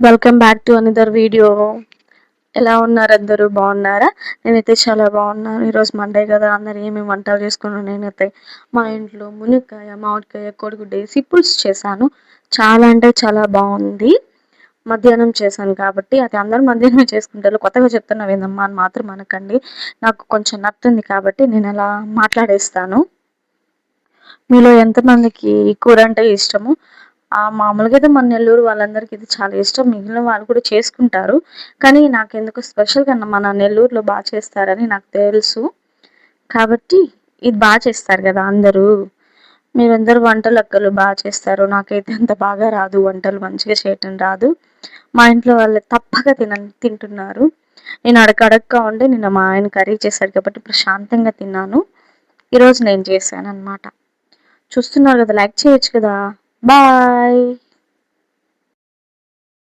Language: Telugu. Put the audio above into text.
Welcome back to another video. ఎలా ఉన్నారు అందరూ? బాగున్నారా? నేనైతే చాలా బాగున్నాను. ఈరోజు మండే కదా, అందరు ఏమేమి వంటలు చేసుకున్నాను. నేనైతే మా ఇంట్లో మునక్కాయ, మామిడికాయ, కోడిగుడ్డు వేసి పులుసు చేశాను. చాలా అంటే చాలా బాగుంది. మధ్యాహ్నం చేశాను కాబట్టి అది అందరూ మధ్యాహ్నం చేసుకుంటారు. కొత్తగా చెప్తున్నా ఏందమ్మా అని మాత్రం అనకండి. నాకు కొంచెం నత్తుంది కాబట్టి నేను అలా మాట్లాడేస్తాను. మీలో ఎంతమందికి ఈ కూర అంటే ఇష్టము? మామూలుగా అయితే మన నెల్లూరు వాళ్ళందరికీ ఇది చాలా ఇష్టం. మిగిలిన వాళ్ళు కూడా చేసుకుంటారు. కానీ నాకెందుకో స్పెషల్‌గా మన నెల్లూరులో చేస్తారని నాకు తెలుసు. కాబట్టి ఇది చేస్తారు కదా అందరూ. మీరందరూ వంటలక్కలు చేస్తారు. నాకైతే అంత బాగా రాదు. వంటలు మంచిగా చేయటం రాదు. మా ఇంట్లో వాళ్ళు తప్పక తింటున్నారు. నేను అడగగా ఉంటే నిన్న మా ఆయన కర్రీ చేశారు కాబట్టి ప్రశాంతంగా తిన్నాను. ఈరోజు నేను చేశాననమాట. చూస్తున్నారు కదా, లైక్ చేయొచ్చు కదా. బాయ్.